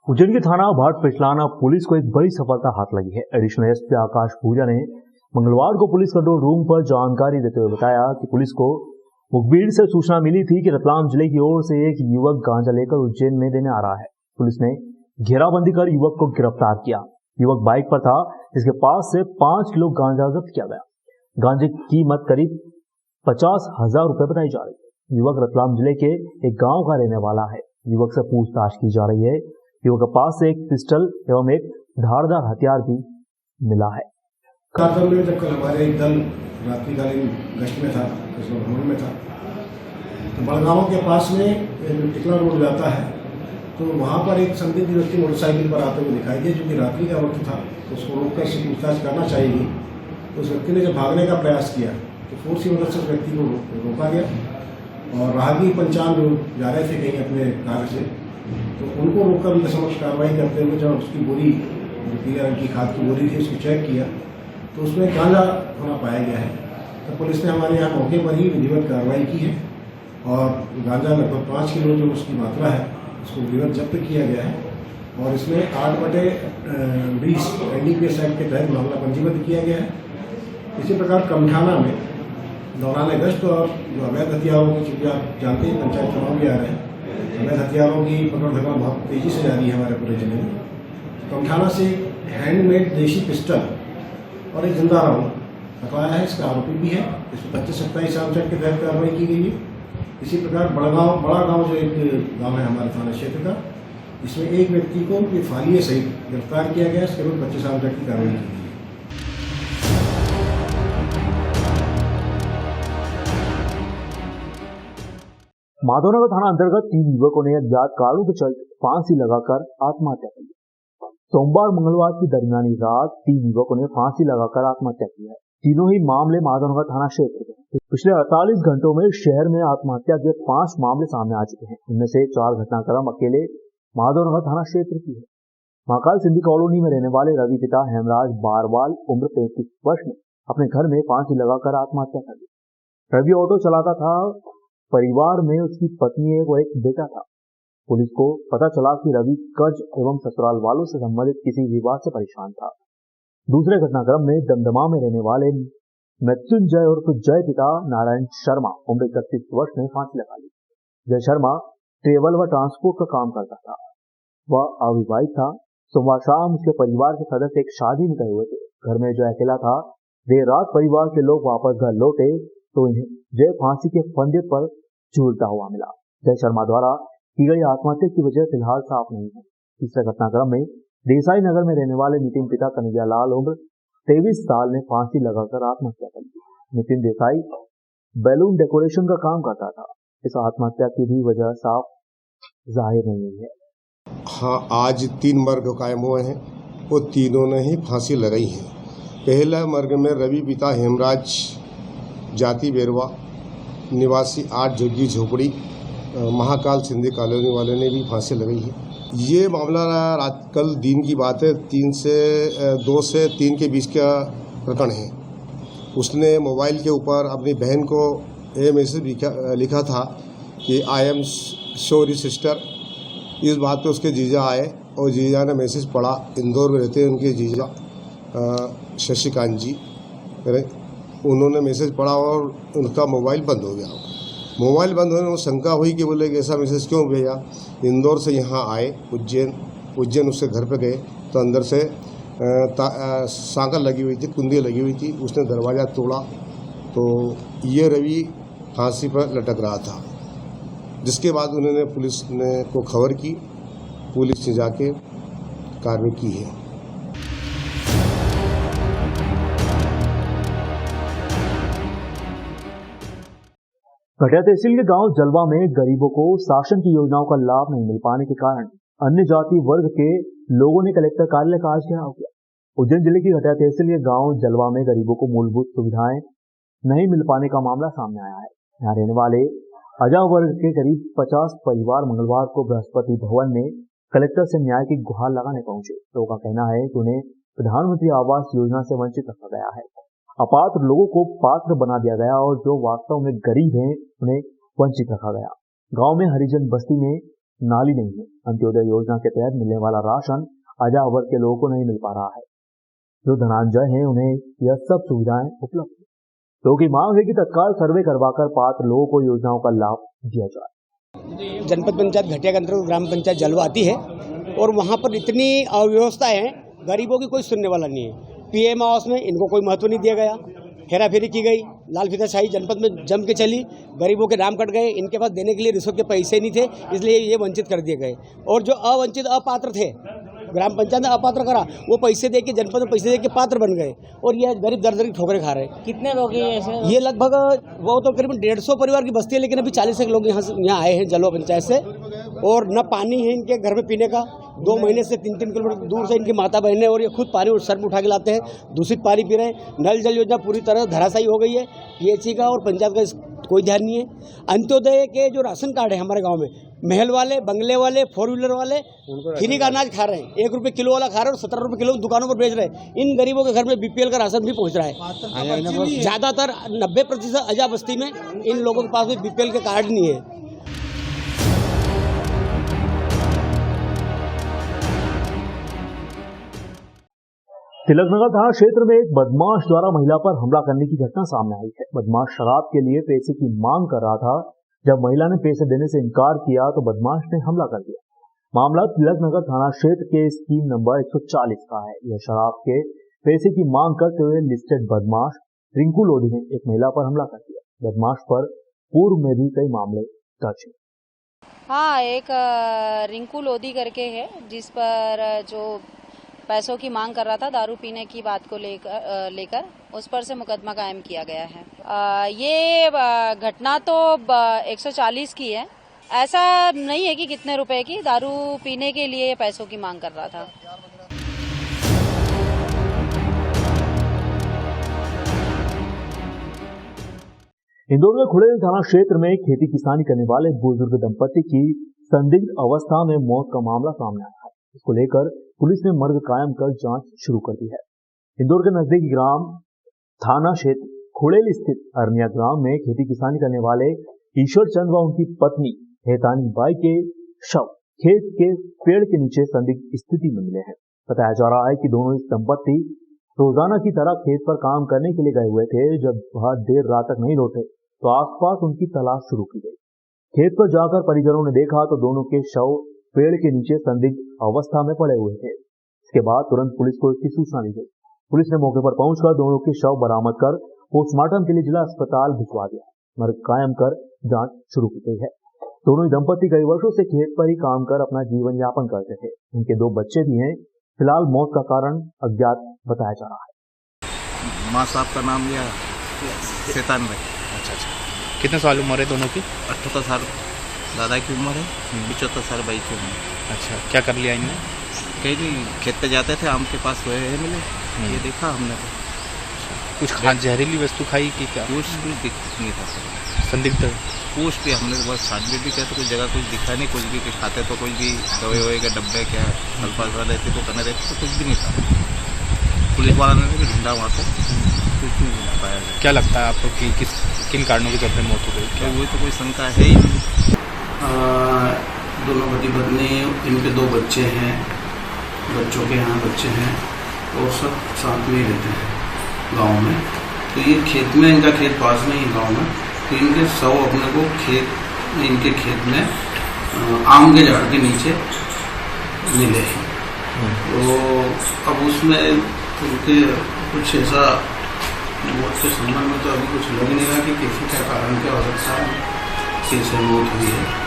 उज्जैन के थाना भाट पिछलाना पुलिस को एक बड़ी सफलता हाथ लगी है। एडिशनल एसपी आकाश पूजा ने मंगलवार को पुलिस कंट्रोल रूम पर जानकारी देते हुए बताया कि पुलिस को मुखबिर से सूचना मिली थी कि रतलाम जिले की ओर से एक युवक गांजा लेकर उज्जैन में देने आ रहा है। पुलिस ने घेराबंदी कर युवक को गिरफ्तार किया। युवक बाइक पर था, जिसके पास से 5 किलो गांजा जब्त किया गया। गांजे की कीमत करीब 50,000 रुपए बताई जा रही है। युवक रतलाम जिले के एक गांव का रहने वाला है। युवक से पूछताछ की जा रही है। युवक के पास से एक पिस्टल एवं एक धारदार हथियार भी मिला है। जब कल हमारे एक दल रात्रिकालीन गश्त में था, भ्रमण में था, तो बड़गांव के पास में टिकला रोड जाता है, तो वहाँ पर एक संदिग्ध व्यक्ति मोटरसाइकिल पर आते हुए दिखाई दिया। जो कि रात्रि का वक्त था, उसको रोककर से पूछताछ करना चाहिए। तो उस व्यक्ति ने जब भागने का प्रयास किया तो फोर्स की मदद से उस व्यक्ति को रोका गया और राहगीर पंचान जो जा रहे थे कहीं अपने कार्य से, तो उनको रोककर उनके समक्ष कार्रवाई करते हुए जब उसकी बोरी, जो पीले रंग की खाद की बोरी थी, उसको चेक किया तो उसमें गांजा होना पाया गया है। तो पुलिस ने हमारे यहाँ मौके पर ही विधिवत कार्रवाई की है और गांजा लगभग 5 किलो जो उसकी मात्रा है उसको विधिवत जब्त किया गया है और इसमें 8/20 NDPS एक्ट के तहत मामला पंजीबद्ध किया गया है। इसी प्रकार कमठाना में दौरान गश्त और जो अवैध हथियारों की, चूँकि आप जानते हैं पंचायत चुनाव भी आ रहे हैं, अवैध हथियारों की पकड़ धकड़ बहुत तेज़ी से जारी है हमारे पूरे जिले में। कमठाना से हैंडमेड देशी पिस्टल और एक जिंदा राउंड पकड़ाया है। इसका आरोपी भी है। इसमें 25-27 आर्म्स एक्ट के तहत कार्रवाई की गई है। इसी प्रकार बड़ा गांव जो एक गांव है हमारे थाना क्षेत्र का, इसमें एक व्यक्ति को फालिये सहित गिरफ्तार किया गया। इसके विरुद्ध 25 आर्म्स एक्ट की कार्रवाई की गई है। माधवनगर थाना अंतर्गत 3 युवकों ने अज्ञात कारणों के चलते फांसी लगाकर आत्महत्या कर ली। सोमवार मंगलवार की दरमियानी रात 3 युवकों ने फांसी लगाकर आत्महत्या की है। तीनों ही मामले माधवनगर थाना क्षेत्र के। पिछले 48 घंटों में शहर में आत्महत्या के 5 मामले सामने आ चुके हैं। इनमें से 4 घटनाक्रम अकेले माधवनगर थाना क्षेत्र की है। महाकाल सिंधी कॉलोनी में रहने वाले रवि पिता हेमराज बारवाल उम्र 33 वर्ष ने अपने घर में फांसी लगाकर आत्महत्या कर ली। रवि ऑटो चलाता था। परिवार में उसकी पत्नी और एक बेटा था। पुलिस को पता चला कि रवि कर्ज एवं ससुराल वालों से संबंधित किसी विवाद से परेशान था। दूसरे घटनाक्रम में दमदमा में रहने वाले मृत्युंजय और जय पिता नारायण शर्मा उम्र 31 वर्ष ने फांसी लगा ली। जय शर्मा ट्रेवल व ट्रांसपोर्ट का काम करता था। वह अविवाहित था। सोमवार शाम उसके परिवार के सदस्य एक शादी में गए हुए थे। घर में जय अकेला था। देर रात परिवार के लोग वापस घर लौटे तो इन्हें जय फांसी के फंदे पर झूलता हुआ मिला। जय शर्मा द्वारा की गई आत्महत्या की वजह फिलहाल साफ नहीं है। तीसरे घटनाक्रम में देसाई नगर में रहने वाले नितिन पिता कन्हैया लाल उम्र 23 साल ने फांसी लगाकर आत्महत्या कर ली। नितिन देसाई बैलून डेकोरेशन का काम करता था। इस आत्महत्या की भी वजह साफ जाहिर नहीं हुई है। हाँ, आज 3 मर्ग कायम हुए हैं। वो तीनों ने ही फांसी लगाई है। पहला मर्ग में रवि पिता हेमराज जाति बेरवा निवासी 8 झुग्गी झोपड़ी महाकाल सिंधी कॉलोनी वाले ने भी फांसी लगाई है। ये मामला कल दिन की बात है। 2 से 3 के बीच का प्रकरण है। उसने मोबाइल के ऊपर अपनी बहन को ये मैसेज लिखा था कि आई एम सॉरी सिस्टर। इस बात पे उसके जीजा आए और जीजा ने मैसेज पढ़ा। इंदौर में रहते हैं उनके जीजा शशिकांत जी। उन्होंने मैसेज पढ़ा और उनका मोबाइल बंद हो गया। मोबाइल बंद होने में शंका हुई कि बोले कि ऐसा मैसेज क्यों भेजा। इंदौर से यहाँ आए उज्जैन उसके घर पे गए तो अंदर से सांकल लगी हुई थी, कुंदी लगी हुई थी। उसने दरवाज़ा तोड़ा तो ये रवि फांसी पर लटक रहा था। जिसके बाद उन्होंने पुलिस को खबर की। पुलिस ने जाके कार्रवाई की है। घटिया तहसील के गांव जलवा में गरीबों को शासन की योजनाओं का लाभ नहीं मिल पाने के कारण अन्य जाति वर्ग के लोगों ने कलेक्टर कार्यालय का आज घेराव किया। उज्जैन जिले की घटिया तहसील के गांव जलवा में गरीबों को मूलभूत सुविधाएं नहीं मिल पाने का मामला सामने आया है। यहाँ रहने वाले अजा वर्ग के करीब 50 परिवार मंगलवार को बृहस्पति भवन में कलेक्टर से न्याय की गुहार लगाने पहुंचे। लोगों का कहना है कि उन्हें प्रधानमंत्री आवास योजना से वंचित रखा गया है। अपात्र लोगों को पात्र बना दिया गया और जो वास्तव में गरीब हैं उन्हें वंचित रखा गया। गांव में हरिजन बस्ती में नाली नहीं है। अंत्योदय योजना के तहत मिलने वाला राशन अजा वर्ग के लोगों को नहीं मिल पा रहा है। जो धनांजय हैं उन्हें यह सब सुविधाएं उपलब्ध है। लोगों की मांग है कि तत्काल सर्वे करवाकर पात्र लोगों को योजनाओं का लाभ दिया जाए। जनपद पंचायत घटिया के अंतर्गत ग्राम पंचायत जलवा आती है और वहाँ पर इतनी अव्यवस्था है, गरीबों की कोई सुनने वाला नहीं है। पीएम आवास में इनको कोई महत्व नहीं दिया गया, हेरा फेरी की गई, लाल फीताशाही जनपद में जम के चली, गरीबों के नाम कट गए, इनके पास देने के लिए रिश्वत के पैसे नहीं थे, इसलिए ये वंचित कर दिए गए। और जो अवंचित अपात्र थे, ग्राम पंचायत ने अपात्र करा, वो पैसे दे के जनपद में पैसे दे के पात्र बन गए और ये गरीब दर दर की ठोकरें खा रहे हैं। कितने लोग हैं ऐसे? ये लगभग वो तो करीबन 150 परिवार की बस्ती है, लेकिन अभी 40 एक लोग यहाँ आए हैं जलवा पंचायत से। और न पानी है इनके घर में पीने का, 2 महीने से 3-3 किलोमीटर दूर से इनकी माता बहन है और ये खुद पानी सर में उठा के लाते हैं, दूषित पानी पी रहे हैं। नल जल योजना पूरी तरह धराशायी हो गई है। पीएचई का और पंचायत का कोई ध्यान नहीं है। अंत्योदय के जो राशन कार्ड है हमारे गाँव में, महल वाले, बंगले वाले, 4 व्हीलर वाले फ्री का अनाज खा रहे हैं। 1 रुपये किलो वाला खा रहे हैं और 17 रुपये किलो दुकानों पर बेच रहे हैं। इन गरीबों के घर में बीपीएल का राशन भी पहुंच रहा है। ज्यादातर 90% अजा बस्ती में इन लोगों के पास भी बीपीएल के कार्ड नहीं है। तिलकनगर थाना क्षेत्र में एक बदमाश द्वारा महिला पर हमला करने की घटना सामने आई है। बदमाश शराब के लिए पैसे की मांग कर रहा था। जब महिला ने पैसे देने से इनकार किया तो बदमाश ने हमला कर दिया। मामला तिलकनगर थाना क्षेत्र के स्कीम नंबर 140 का है। यह शराब के पैसे की मांग करते हुए लिस्टेड बदमाश रिंकू लोधी ने एक महिला पर हमला कर दिया। बदमाश पर पूर्व में भी कई मामले दर्ज हैं। हाँ, एक रिंकू लोधी करके है, जिस पर जो पैसों की मांग कर रहा था दारू पीने की बात को लेकर उस पर से मुकदमा कायम किया गया है। ये घटना तो 140 की है। ऐसा नहीं है कि कितने रुपए की, दारू पीने के लिए पैसों की मांग कर रहा था। इंदौर में खुड़ेल थाना क्षेत्र में खेती किसानी करने वाले बुजुर्ग दंपति की संदिग्ध अवस्था में मौत का मामला सामने आया है। इसको लेकर पुलिस ने मर्ग कायम कर जांच शुरू कर दी है। इंदौर के नजदीकी ग्राम थाना क्षेत्र खुड़ेल स्थित अरनिया ग्राम में खेती किसानी करने वाले ईश्वर चंद व उनकी पत्नी हेतानी बाई के शव खेत के पेड़ के नीचे संदिग्ध स्थिति में मिले हैं। बताया जा रहा है कि दोनों इस दंपति रोजाना की तरह खेत पर काम करने के लिए गए हुए थे। जब वह देर रात तक नहीं लौटे तो आसपास उनकी तलाश शुरू की गई। खेत पर जाकर परिजनों ने देखा तो दोनों के शव पेड़ के नीचे संदिग्ध अवस्था में पड़े हुए थे। इसके बाद तुरंत पुलिस को इसकी सूचना दी गई। पुलिस ने मौके पर पहुंचकर दोनों के शव बरामद कर पोस्टमार्टम के लिए जिला अस्पताल भिजवा दिया। मर्ग कायम कर जांच शुरू की गई है। दोनों ही दंपति कई वर्षों से खेत पर ही काम कर अपना जीवन यापन करते थे। उनके 2 बच्चे भी हैं। फिलहाल मौत का कारण अज्ञात बताया जा रहा है। माँ साहब का नाम लिया शैतान भाई। अच्छा। कितने साल उम्र है दोनों की? 78 साल दादा की उम्र है, 75 साल भाई की उम्र है। अच्छा, क्या कर लिया इनने? कहीं नहीं, खेत पे जाते थे, आम के पास हुए है मिले, ये देखा हमने। कुछ जहरीली वस्तु खाई कि क्या? कुछ दिक्कत नहीं था सर। संदिग्ध पूछ भी हमने बस छानबीन भी किया तो कुछ जगह कुछ दिखा नहीं, कुछ भी खाते तो कुछ भी दवाई ववाई के डब्बे क्या अल्फाज वाले रहते तो करने रहते तो कुछ भी नहीं था। पुलिस वाला ने भी ढूंढा वहाँ से, कुछ भी नहीं पाया गया। क्या लगता है आपको कि किन कारणों की चलते मौत हो गई? क्या वही तो कोई शंका है ही नहीं। दोनों पति पत्नी, इनके 2 बच्चे हैं, बच्चों के यहाँ बच्चे हैं और सब साथ में ही रहते हैं गांव में। तो ये खेत में, इनका खेत पास में ही गांव में, तो इनके शव अपने को इनके खेत में आम के झाड़ के नीचे मिले हैं। तो अब उसमें उनके कुछ ऐसा मौत के संबंध में तो अभी कुछ लग नहीं रहा कि किसी का कारण क्या हो सकता है, कैसे मौत हुई है।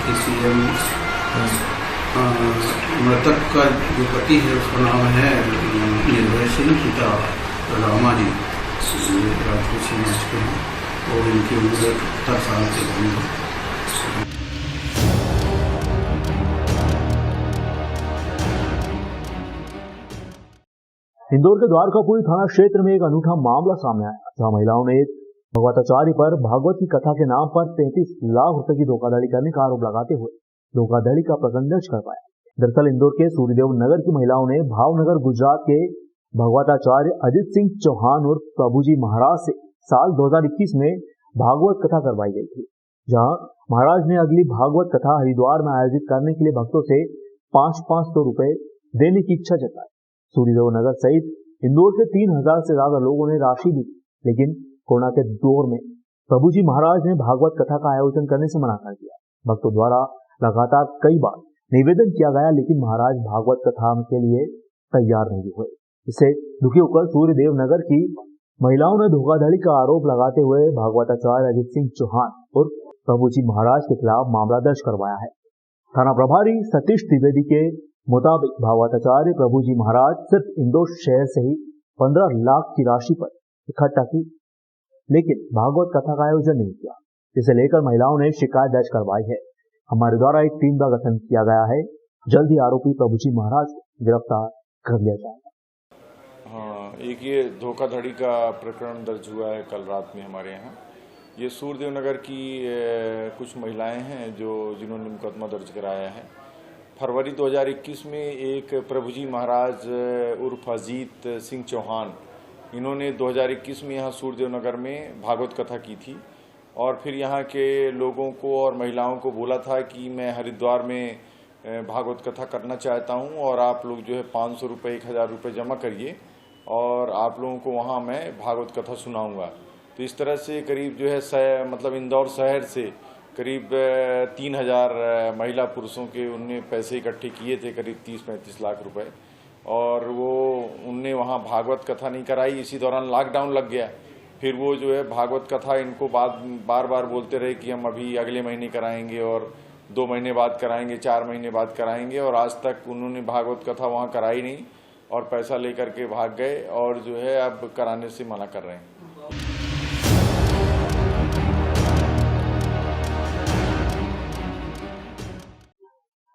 किसी मृतक का जो पति है उसका नाम है निर्भय सिंह, पिता रामा जी, राजपूत समाज के हैं और इनकी उम्र 70 साल के होंगे। इंदौर के द्वारकापुरी थाना क्षेत्र में एक अनूठा मामला सामने आया, जहां महिलाओं ने एक भगवताचार्य पर भागवत की कथा के नाम पर 33 लाख रुपए की धोखाधड़ी करने का आरोप लगाते हुए धोखाधड़ी का प्रकरण दर्ज करवाया। दरअसल इंदौर के सूर्यदेव नगर की महिलाओं ने भावनगर गुजरात के भगवताचार्य अजित सिंह चौहान और प्रभुजी महाराज से साल 2021 में भागवत कथा करवाई गई थी, जहां महाराज ने अगली भागवत कथा हरिद्वार में आयोजित करने के लिए भक्तों से 500 रुपए देने की इच्छा जताई। सूर्यदेव नगर सहित इंदौर से 3000 से ज्यादा लोगों ने राशि दी, लेकिन कोरोना के दौर में प्रभु जी महाराज ने भागवत कथा का आयोजन करने से मना कर दिया। भक्तों द्वारा लगातार कई बार निवेदन किया गया, लेकिन महाराज भागवत कथा के लिए तैयार नहीं हुए। इससे दुखी होकर सूर्यदेव नगर की महिलाओं ने धोखाधड़ी का आरोप लगाते हुए भागवताचार्य अजीत सिंह चौहान और प्रभु जी महाराज के खिलाफ मामला दर्ज करवाया है। थाना प्रभारी सतीश द्विवेदी के मुताबिक भागवताचार्य प्रभु जी महाराज सिर्फ इंदौर शहर से ही 15 लाख की राशि पर इकट्ठा की, लेकिन भागवत कथा का आयोजन नहीं किया, जिसे लेकर महिलाओं ने शिकायत दर्ज करवाई है। हमारे द्वारा एक टीम का गठन किया गया है, जल्द ही आरोपी प्रभु जी महाराज को गिरफ्तार कर लिया जाएगा। हाँ, एक ये धोखाधड़ी का प्रकरण दर्ज हुआ है कल रात में हमारे यहाँ। ये सूर्यदेव नगर की कुछ महिलाएं हैं जिन्होंने मुकदमा दर्ज कराया है। फरवरी 2021 में एक प्रभु जी महाराज उर्फ अजीत सिंह चौहान, इन्होंने 2021 में यहाँ सूर्यदेव नगर में भागवत कथा की थी और फिर यहाँ के लोगों को और महिलाओं को बोला था कि मैं हरिद्वार में भागवत कथा करना चाहता हूँ और आप लोग जो है 500 रुपये 1000 रुपये जमा करिए और आप लोगों को वहाँ मैं भागवत कथा सुनाऊंगा। तो इस तरह से करीब जो है मतलब इंदौर शहर से करीब 3000 महिला पुरुषों के उनने पैसे इकट्ठे किए थे, करीब 30-35 लाख रुपए, और वो उनने वहाँ भागवत कथा नहीं कराई। इसी दौरान लॉकडाउन लग गया। फिर वो जो है भागवत कथा इनको बार बार बोलते रहे कि हम अभी अगले महीने कराएंगे और 2 महीने बाद कराएंगे, 4 महीने बाद कराएंगे, और आज तक उन्होंने भागवत कथा वहाँ कराई नहीं और पैसा लेकर के भाग गए और जो है अब कराने से मना कर रहे हैं।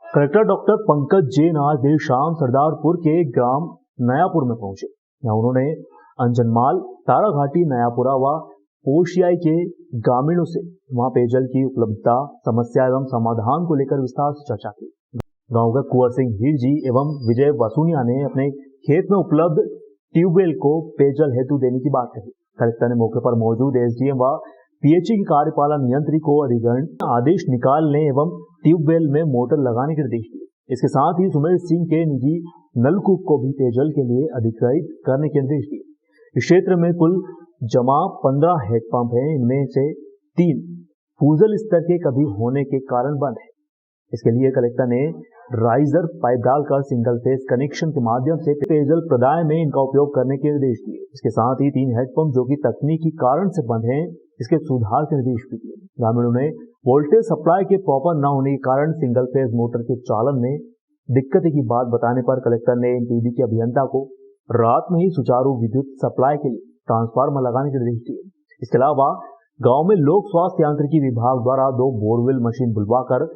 कलेक्टर डॉक्टर पंकज जैन आज देर शाम सरदारपुर के ग्राम नयापुर में पहुंचे। यहाँ उन्होंने अंजनमाल, ताराघाटी, नयापुरा व पोशियाई के ग्रामीणों से वहां पेयजल की उपलब्धता, समस्या एवं समाधान को लेकर विस्तार से चर्चा की। गांव के कुंवर सिंह हीर जी एवं विजय वसूनिया ने अपने खेत में उपलब्ध ट्यूबवेल को पेयजल हेतु देने की बात कही। कलेक्टर ने मौके पर मौजूद एसडीएम व पीएचई की कार्यपालन यंत्री को अधिग्रहण आदेश निकालने एवं ट्यूबवेल में मोटर लगाने के निर्देश दिए। इसके साथ ही सुमेर सिंह के निजी नलकूप को भी पेयजल के लिए अधिग्रहित करने के निर्देश दिए। इस क्षेत्र में कुल जमा 15 हैंडपंप हैं, इनमें से 3 फूजल स्तर के कभी होने के कारण बंद है। इसके लिए कलेक्टर ने राइजर पाइप डालकर सिंगल फेज कनेक्शन के माध्यम से पेयजल प्रदाय में इनका उपयोग करने के निर्देश दिए। इसके साथ ही 3 हैंडपंप जो कि तकनीकी कारण से बंद हैं, इसके सुधार के निर्देश भी दिए। ग्रामीणों ने वोल्टेज सप्लाई के प्रॉपर न होने के कारण सिंगल फेज मोटर के चालन में दिक्कत की बात बताने पर कलेक्टर ने एनटीबी के अभियंता को रात में ही सुचारू विद्युत सप्लाई के लिए ट्रांसफार्मर लगाने के निर्देश दिए। इसके अलावा गांव में लोक स्वास्थ्य यांत्रिकी विभाग द्वारा 2 बोरवेल मशीन बुलवाकर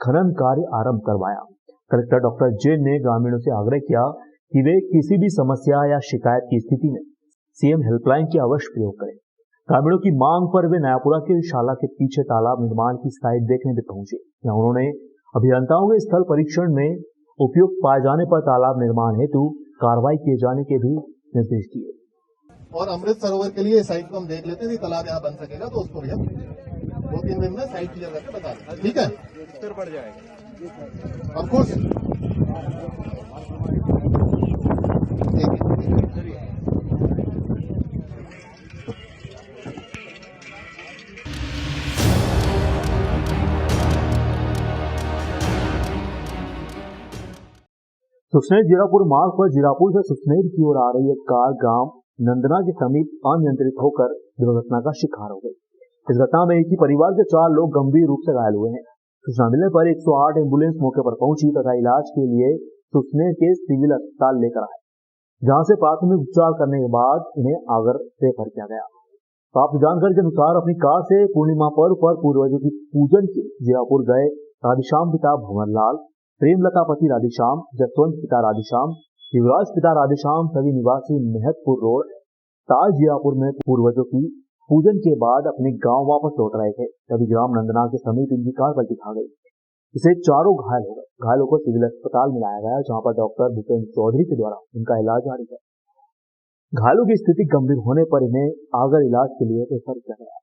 खनन कार्य आरंभ करवाया। कलेक्टर डॉक्टर जैन ने ग्रामीणों से आग्रह किया कि वे किसी भी समस्या या शिकायत की स्थिति में सीएम हेल्पलाइन की अवश्य प्रयोग करें। ग्रामीणों की मांग पर वे नयापुरा की शाला के पीछे तालाब निर्माण की साइट देखने भी पहुंचे। यहाँ उन्होंने अभियंताओं के स्थल परीक्षण में उपयुक्त पाए जाने पर तालाब निर्माण हेतु कार्रवाई किए जाने के भी निर्देश दिए। और अमृत सरोवर के लिए साइट को हम देख लेते हैं, तालाब यहाँ बन सकेगा तो उसको भी हम 2-3 दिन में साइट क्लियर करके बता दें। ठीक है, स्तर बढ़ जाएगा ऑफकोर्स। सुसनेर जीरापुर मार्ग पर जीरापुर से सुसनेर की ओर आ रही एक कार ग्राम नंदना के समीप अनियंत्रित होकर दुर्घटना का शिकार हो गई। इस घटना में एक ही परिवार के 4 लोग गंभीर रूप से घायल हुए हैं। सूचना मिलने पर 108 एम्बुलेंस मौके पर पहुंची तथा इलाज के लिए सुसनेर के सिविल अस्पताल लेकर आए, जहां से प्राथमिक उपचार करने के बाद इन्हें आगर रेफर किया गया। प्राप्त जानकारी के अनुसार अपनी कार से पूर्णिमा पर्व पर पूर्वजों की पूजन के जीरापुर गए राधेश्याम पिता भंवरलाल, प्रेमलता पति राधेश्याम, जसवंत पिता राधेश्याम, युवराज पिता राधेश्याम सभी निवासी मेहतपुर रोड ताज जीरापुर में पूर्वजों की पूजन के बाद अपने गांव वापस लौट रहे थे। तभी ग्राम नंदना के समीप इनकी कार पलटी खा गई। इसे चारों घायल हो गए। घायलों को सिविल अस्पताल में लाया गया, जहां पर डॉक्टर भूपेंद्र चौधरी के द्वारा इनका इलाज जारी है। घायलों की स्थिति गंभीर होने पर इन्हें आगर इलाज के लिए रेफर किया गया।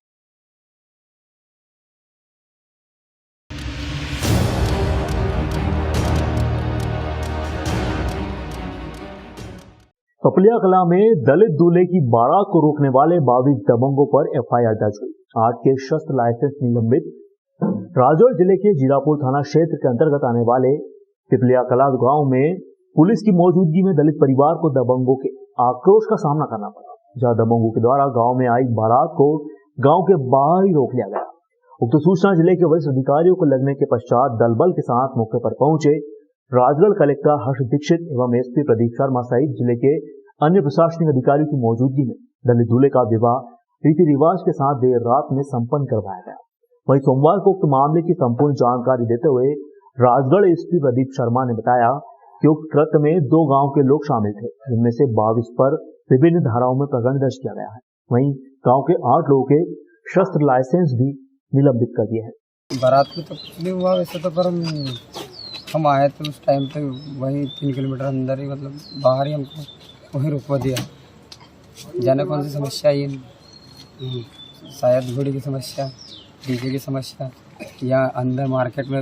पपलिया कला में दलित दूल्हे की बारात को रोकने वाले 22 दबंगों पर एफआईआर दर्ज हुई। 8 के शस्त्र लाइसेंस निलंबित। राजौर जिले के जीरापुर थाना क्षेत्र के अंतर्गत आने वाले पिपलिया कला गांव में पुलिस की मौजूदगी में दलित परिवार को दबंगों के आक्रोश का सामना करना पड़ा, जहां दबंगों के द्वारा गांव में आई बारात को गांव के बाहर ही रोक लिया गया। उक्त सूचना जिले के वरिष्ठ अधिकारियों को लगने के पश्चात दल बल के साथ मौके पर पहुंचे राजगढ़ कलेक्टर हर्ष दीक्षित एवं एसपी प्रदीप शर्मा सहित जिले के अन्य प्रशासनिक अधिकारियों की मौजूदगी में दलित दूल्हे का विवाह रीति रिवाज के साथ देर रात में संपन्न करवाया गया। वहीं सोमवार को उक्त मामले की संपूर्ण जानकारी देते हुए राजगढ़ एसपी प्रदीप शर्मा ने बताया कि उक्त कृत्य में 2 गांव के लोग शामिल थे, जिनमें से 22 पर विभिन्न धाराओं में प्रकरण दर्ज किया गया है। वहीं गांव के 8 लोगों के शस्त्र लाइसेंस भी निलंबित कर दिए हैं। बारात में तो कुछ नहीं हुआ वैसे तो, पर हम आए थे उस टाइम पे वहीं 3 किलोमीटर अंदर ही, मतलब बाहर ही हमको वहीं रुकवा दिया। जाने कौन सी समस्या ये, शायद घोड़ी की समस्या, डीजे की समस्या, या अंदर मार्केट में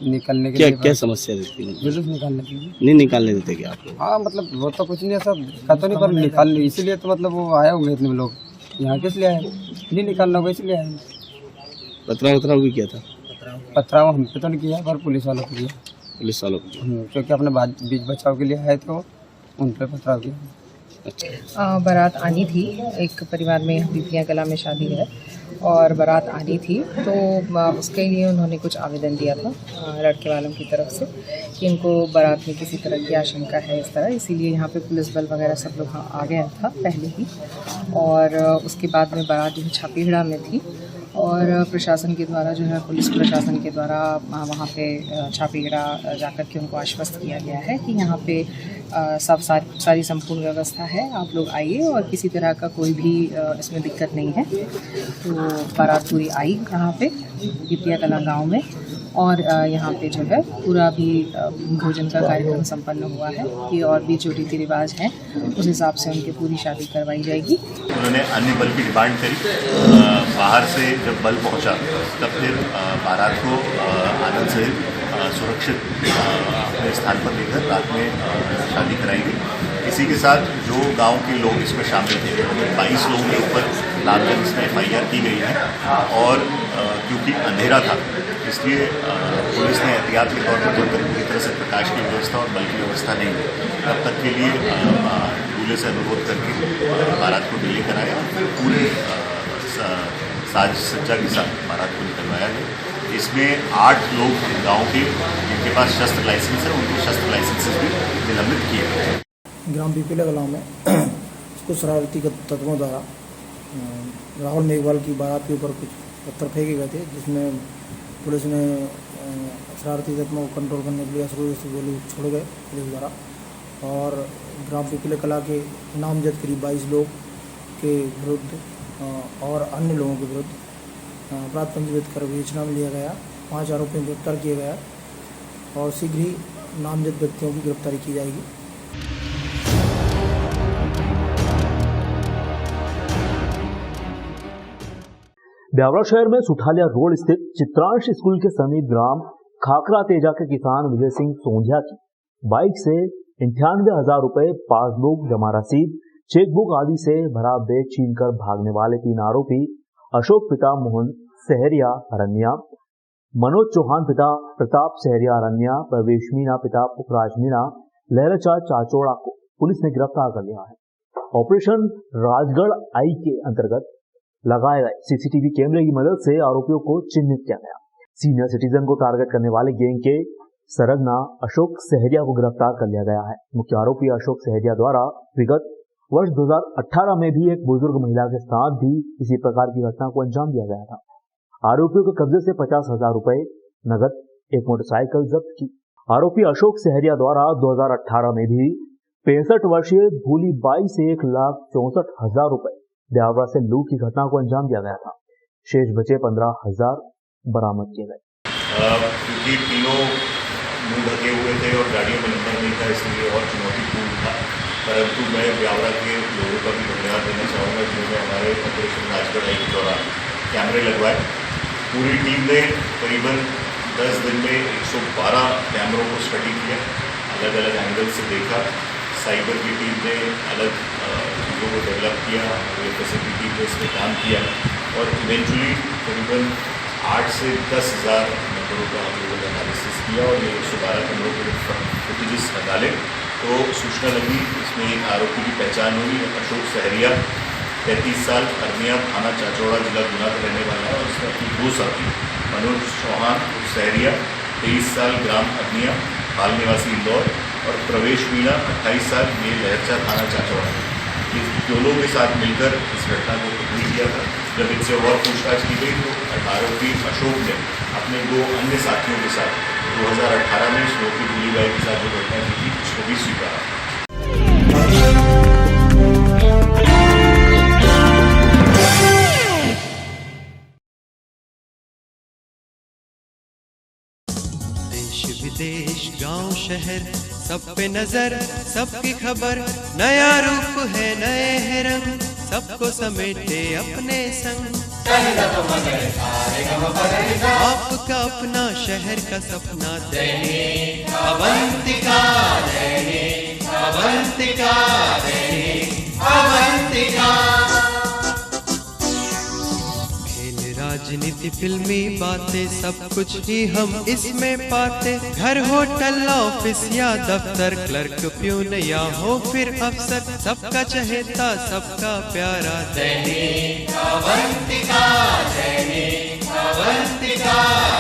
निकलने के लिए क्या समस्या देती है? जुलूस निकालने के लिए नहीं निकालने देते क्या आप लोग? हाँ, मतलब वो तो कुछ नहीं, ऐसा कहते नहीं, पर निकाल, इसीलिए तो मतलब वो आए होंगे इतने लोग यहाँ, किस लिए आए? नहीं निकालना होगा इसलिए आए। पथराव भी किया था? पथराव हम पे तो नहीं किया, पर पुलिस वालों को किया। पुलिस वालों को? क्योंकि अपने बीच बचाव के लिए आए थे, उन पर पथराव किया। बारात आनी थी, एक परिवार में पिपलिया कला में शादी है और बारात आनी थी, तो उसके लिए उन्होंने कुछ आवेदन दिया था लड़के वालों की तरफ से कि इनको बारात में किसी तरह की आशंका है इस तरह, इसीलिए यहाँ पे पुलिस बल वगैरह सब लोग आ गया था पहले ही। और उसके बाद में बारात जो है छापीगढ़ा में थी और प्रशासन के द्वारा जो है, पुलिस प्रशासन के द्वारा वहाँ पे छापीगढ़ा जाकर के उनको आश्वस्त किया गया है कि यहाँ पे सारी संपूर्ण व्यवस्था है, आप लोग आइए और किसी तरह का कोई भी इसमें दिक्कत नहीं है। तो बारात पूरी आई यहाँ पे पिपलिया कला गाँव में, और यहाँ पे जो है पूरा भी भोजन का कार्यक्रम संपन्न हुआ है कि और भी जो रीति रिवाज हैं उस हिसाब से उनकी पूरी शादी करवाई जाएगी। उन्होंने अन्य बल की डिमांड करी। बाहर से जब बल पहुंचा तब फिर बारात को आनंद सहित सुरक्षित अपने स्थान पर लेकर रात में शादी कराई गई। इसी के साथ जो गांव के लोग इसमें शामिल थे, 22 लोगों के ऊपर नामजद इसमें FIR की गई है। और क्योंकि अंधेरा था इसलिए पुलिस ने एहतियात के तौर पर जब तक पूरी तरह से प्रकाश की व्यवस्था और बल की व्यवस्था नहीं हुई तब तक के लिए दूल्हे से अनुरोध करके बारात को डिले कराया और फिर पूरी साज सज्जा के साथ बारात को निकलवाया गया। इसमें 8 लोग गांव के जिनके पास शस्त्र लाइसेंस है, उनके शस्त्र लाइसेंसेस भी निलंबित किए गए। ग्राम पिपलिया कला में कुछ शरारती तत्वों द्वारा राहुल मेघवाल की बारात के ऊपर कुछ पत्थर फेंके गए थे, जिसमें पुलिस ने शरारती तत्वों को कंट्रोल करने के लिए शुरू से गोली छोड़ गए पुलिस द्वारा। और ग्राम पिपलिया कला के नामजद करीब 22 लोग के विरुद्ध और अन्य लोगों के विरुद्ध अपराध पंजीकृत कर विवेचना में लिया गया। 5 आरोपियों को गिरफ्तार किया गया और शीघ्र ही नामजद व्यक्तियों की गिरफ्तारी की जाएगी। ब्यावरा शहर में सुठालिया रोड स्थित चित्रांश स्कूल के समीप ग्राम खाकरा तेजा के किसान विजय सिंह सोंधिया की बाइक से 98,000 रुपए, पासबुक, जमा रसीद, चेकबुक आदि से भरा बैग छीनकर भागने वाले 3 आरोपी अशोक पिता मोहन सहरिया अरनिया, मनोज चौहान पिता प्रताप सहरिया अरनिया, प्रवेश मीणा पिता पुखराज मीणा, लहराचांद चाचोड़ा को पुलिस ने गिरफ्तार कर लिया है। ऑपरेशन राजगढ़ आई के अंतर्गत लगाए गए CCTV कैमरे की मदद से आरोपियों को चिन्हित किया गया। सीनियर सिटीजन को टारगेट करने वाले गैंग के सरगना अशोक सहरिया को गिरफ्तार कर लिया गया है। मुख्य आरोपी अशोक सहरिया द्वारा विगत वर्ष 2018 में भी एक बुजुर्ग महिला के साथ भी इसी प्रकार की घटना को अंजाम दिया गया था। आरोपियों के कब्जे से 50,000 रुपए नगद, एक मोटरसाइकिल जब्त की। आरोपी अशोक सहरिया द्वारा 2018 में भी 65 वर्षीय भूली बाई से 1,64,000 रुपए ब्यावरा से लूट की घटना को अंजाम दिया गया था। शेष बचे 15,000 बरामद किए गए। क्योंकि तीनों मुंह ढके हुए थे और गाड़ियों में नंबर नहीं था, इसलिए और चुनौतीपूर्ण था। परंतु मैं ब्यावरा के लोगों का भी धन्यवाद देना चाहूँगा जिन्होंने हमारे ऑपरेशन राजगढ़ के दौरान कैमरे लगवाए। पूरी टीम ने करीबन 10 दिन में 112 कैमरों को स्टडी किया, अलग अलग एंगल से देखा, साइबर की टीम ने अलग चीज़ों को डेवलप किया, FSA की टीम ने इस पर काम किया और इवेंचुअली करीबन 8 से 10,000 नंबरों का हम लोगों ने एनालिसिस किया और ये 112 कमरों के फुटेजेस निकाले। तो सूचना लगी, इसमें एक आरोपी की पहचान हुई, अशोक सहरिया, 33 साल, अरनिया थाना चाचौड़ा, जिला गुना का रहने वाला है और इसका अपनी 2 साथी मनोज चौहान सहरिया, 23 साल, ग्राम अरनिया, हाल निवासी इंदौर और प्रवेश मीणा, 28 साल, ये लहरचा थाना चाचौड़ा। ये दोनों के साथ मिलकर इस घटना को कंप्लीट किया था। जब इनसे और पूछताछ की गई तो आरोपी अशोक ने अपने 2 अन्य साथियों के साथ 2018 में स्मोकी गुलीबाई के साथ जो घटना की थी उसको भी स्वीकारा। देश विदेश गांव शहर सब पे नजर, सबकी खबर, नया रूप है नए है रंग, सबको समेटे अपने संग। आपका अपना शहर का सपना दैनिक अवंतिका, दैनिक अवंतिका, दैनिक अवंतिका। राजनीति, फिल्मी बातें, सब कुछ ही हम इसमें पाते। घर, होटल, ऑफिस या दफ्तर, क्लर्क, प्यून या हो फिर अफसर, सबका चहेता, सबका प्यारा दैनिक अवंतिका, दैनिक अवंतिका,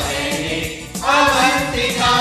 दैनिक अवंतिका।